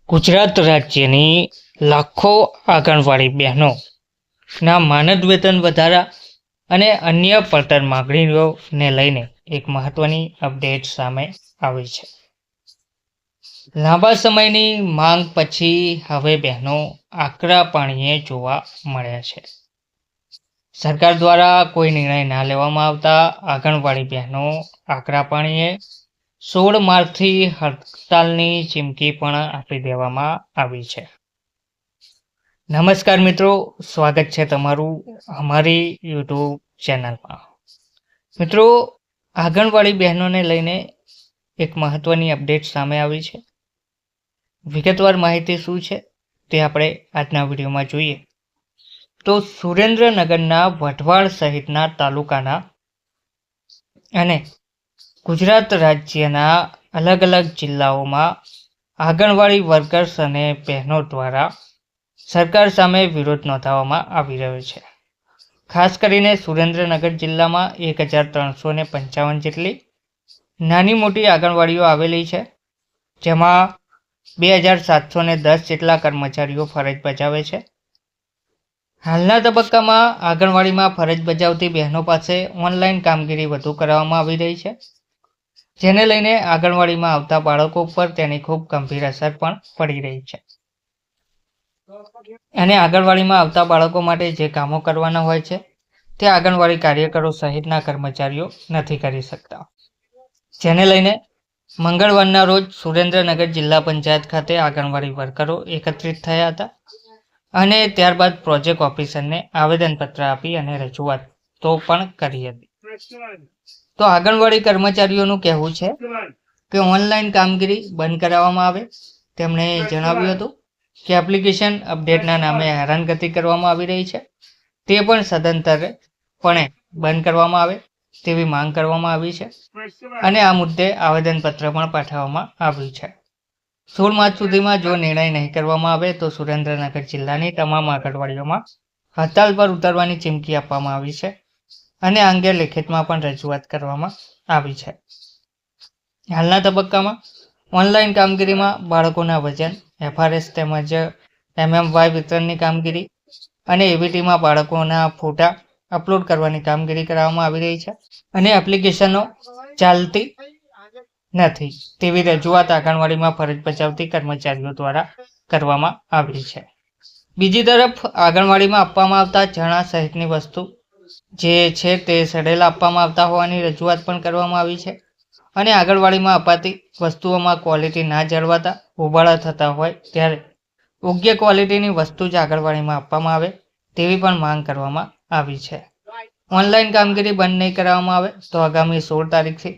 ગુજરાત રાજ્યની લાખો આંગણવાડી બહેનોના માનદ વેતન વધારા અને અન્ય પડતર માગણીઓને લઈને એક મહત્વની અપડેટ સામે આવી છે. લાંબા સમયની માંગ પછી હવે બહેનો આકરા પાણીએ જોવા મળ્યા છે. સરકાર દ્વારા કોઈ નિર્ણય ના લેવામાં આવતા આંગણવાડી બહેનો આકરા પાણીએ 16 માર્ચથી હડતાલની ચીમકી પણ આપી દેવામાં આવી છે. નમસ્કાર મિત્રો, સ્વાગત છે તમારું અમારી યુટ્યુબ ચેનલમાં. મિત્રો, આંગણવાડી બહેનોને લઈને એક મહત્વની અપડેટ સામે આવી છે. વિગતવાર માહિતી શું છે તે આપણે આજના વિડીયોમાં જોઈએ. તો સુરેન્દ્રનગરના વઢવાણ સહિતના તાલુકાના અને ગુજરાત રાજ્યના અલગ અલગ જિલ્લાઓમાં આંગણવાડી વર્કર્સ અને બહેનો દ્વારા સરકાર સામે વિરોધ નોંધાવવામાં આવી રહ્યો છે. ખાસ કરીને સુરેન્દ્રનગર જિલ્લામાં 1355 જેટલી નાની મોટી આંગણવાડીઓ આવેલી છે, જેમાં 2710 જેટલા કર્મચારીઓ ફરજ બજાવે છે. હાલના તબક્કામાં આંગણવાડીમાં ફરજ બજાવતી બહેનો પાસે ઓનલાઈન કામગીરી વધુ કરાવવામાં આવી રહી છે, જેને લઈને આંગણવાડીમાં આવતા બાળકો પર તેની ખૂબ ગંભીર અસર પણ પડી રહી છે. અને આંગણવાડીમાં આવતા બાળકો માટે જે કામો કરવાના હોય છે તે આંગણવાડી કાર્યકરો સહિતના કર્મચારીઓ નથી કરી શકતા, જેને લઈને મંગળવારના રોજ સુરેન્દ્રનગર જિલ્લા પંચાયત ખાતે આંગણવાડી વર્કરો એકત્રિત થયા હતા અને ત્યારબાદ પ્રોજેક્ટ ઓફિસરને આવેદનપત્ર આપી અને રજૂઆતો પણ કરી હતી. તો આંગણવાડી કર્મચારીઓનું કહેવું છે કે ઓનલાઈન કામગીરી બંધ કરાવવામાં આવે. તેમણે જણાવ્યું હતું કે એપ્લિકેશન અપડેટના નામે હેરાનગતિ કરવામાં આવી રહી છે, તે પણ સદંતરપણે બંધ કરવામાં આવે તેવી માંગ કરવામાં આવી છે અને આ મુદ્દે આવેદનપત્ર પણ પાઠવવામાં આવ્યું છે. 16 માર્ચ સુધીમાં જો નિર્ણય નહીં કરવામાં આવે તો સુરેન્દ્રનગર જિલ્લાની તમામ આંગણવાડીઓમાં હડતાલ પર ઉતરવાની ચીમકી આપવામાં આવી છે અને આ અંગે લેખિતમાં પણ રજૂઆત કરવામાં આવી છે. હાલના તબક્કામાં ઓનલાઈન કામગીરીમાં બાળકોના વજન, FRS તેમજ MMY વિતરણની કામગીરી અને ABTમાં બાળકોના ફોટા અપલોડ કરવાની કામગીરી કરવામાં આવી રહી છે અને એપ્લિકેશનો ચાલતી નથી તેવી રજૂઆત આંગણવાડીમાં ફરજ બજાવતી કર્મચારીઓ દ્વારા કરવામાં આવી છે. બીજી તરફ આંગણવાડીમાં આપવામાં આવતા ચણા સહિતની વસ્તુ જે છે તે સડેલા આપવામાં આવતા હોવાની રજૂઆત પણ કરવામાં આવી છે અને આંગણવાડીમાં અપાતી વસ્તુઓમાં ક્વોલિટી ના જળવાતા ઉબાળા થતા હોય ત્યારે યોગ્ય ક્વોલિટીની વસ્તુ જ આંગણવાડીમાં આપવામાં આવે તેવી પણ માંગ કરવામાં આવી છે. ઓનલાઈન કામગીરી બંધ નહીં કરાવવામાં આવે તો આગામી 16 તારીખથી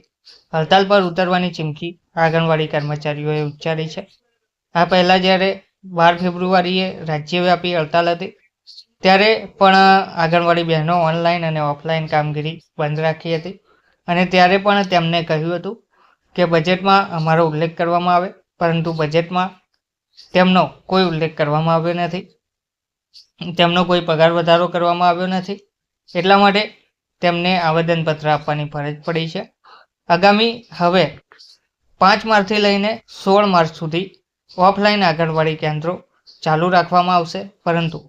હડતાલ પર ઉતરવાની ચીમકી આંગણવાડી કર્મચારીઓએ ઉચ્ચારી છે. આ પહેલાં જ્યારે 12 ફેબ્રુઆરીએ રાજ્યવ્યાપી હડતાલ હતી ત્યારે પણ આંગણવાડી બહેનો ઓનલાઈન અને ઓફલાઈન કામગીરી બંધ રાખી હતી અને ત્યારે પણ તેમને કહ્યું હતું કે બજેટમાં અમારો ઉલ્લેખ કરવામાં આવે, પરંતુ બજેટમાં તેમનો કોઈ ઉલ્લેખ કરવામાં આવ્યો નથી, તેમનો કોઈ પગાર વધારો કરવામાં આવ્યો નથી. એટલા માટે તેમને આવેદનપત્ર આપવાની ફરજ પડી છે. આગામી હવે 5 માર્ચથી લઈને 16 માર્ચ સુધી ઓફલાઈન આંગણવાડી કેન્દ્રો ચાલુ રાખવામાં આવશે, પરંતુ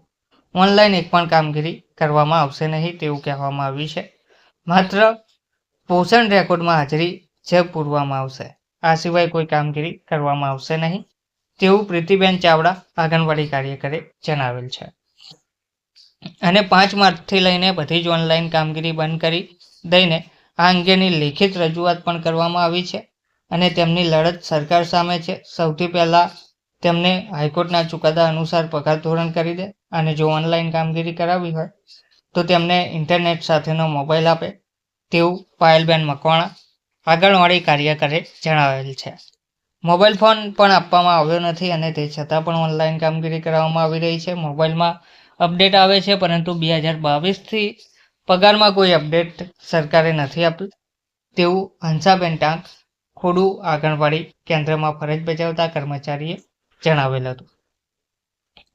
ઓનલાઈન એક પણ કામગીરી કરવામાં આવશે નહીં તેવું કહેવામાં આવ્યું છે. માત્ર પોષણ રેકોર્ડમાં હાજરી જ પૂરવામાં આવશે, આ સિવાય કોઈ કામગીરી કરવામાં આવશે નહીં તેવું પ્રીતિબેન ચાવડા આંગણવાડી કાર્યકરે જણાવેલ છે. અને 5 માર્ચથી લઈને બધી જ ઓનલાઈન કામગીરી બંધ કરી દઈને આ અંગેની લેખિત રજૂઆત પણ કરવામાં આવી છે અને તેમની લડત સરકાર સામે છે. સૌથી પહેલાં તેમને હાઈકોર્ટના ચુકાદા અનુસાર પગાર ધોરણ કરી દે અને જો ઓનલાઈન કામગીરી કરાવી હોય તો તેમને ઇન્ટરનેટ સાથેનો મોબાઈલ આપે તેવું પાયલબેન મકવાણા આંગણવાડી કાર્યકરે જણાવેલ છે. મોબાઈલ ફોન પણ આપવામાં આવ્યો નથી અને તે છતાં પણ ઓનલાઈન કામગીરી કરાવવામાં આવી રહી છે. મોબાઈલમાં અપડેટ આવે છે, પરંતુ 2022થી પગારમાં કોઈ અપડેટ સરકારે નથી આપી તેવું હંસાબેન ટાંક ખોડુ આંગણવાડી કેન્દ્રમાં ફરજ બજાવતા કર્મચારીએ જણાવેલ હતું.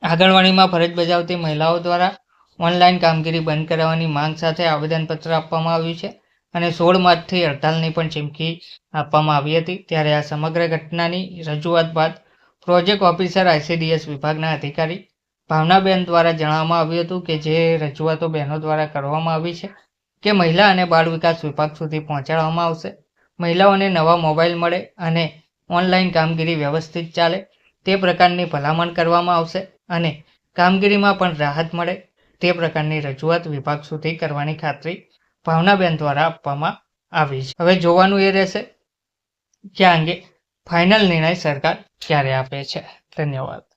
આંગણવાડીમાં ફરજ બજાવતી મહિલાઓ દ્વારા ઓનલાઈન કામગીરી બંધ કરાવવાની માંગ સાથે આવેદનપત્ર આપવામાં આવ્યું છે અને 16 માર્ચથી હડતાલની પણ ચીમકી આપવામાં આવી હતી. ત્યારે આ સમગ્ર ઘટનાની રજૂઆત બાદ પ્રોજેક્ટ ઓફિસર ICDS વિભાગના અધિકારી ભાવનાબેન દ્વારા જણાવવામાં આવ્યું હતું કે જે રજૂઆતો બહેનો દ્વારા કરવામાં આવી છે કે મહિલા અને બાળ વિકાસ વિભાગ સુધી પહોંચાડવામાં આવશે. મહિલાઓને નવા મોબાઈલ મળે અને ઓનલાઈન કામગીરી વ્યવસ્થિત ચાલે તે પ્રકારની ભલામણ કરવામાં આવશે અને કામગીરીમાં પણ રાહત મળે તે પ્રકારની રજૂઆત વિભાગ સુધી કરવાની ખાતરી ભાવનાબેન દ્વારા આપવામાં આવી છે. હવે જોવાનું એ રહેશે કે આ અંગે ફાઇનલ નિર્ણય સરકાર ક્યારે આપે છે. ધન્યવાદ.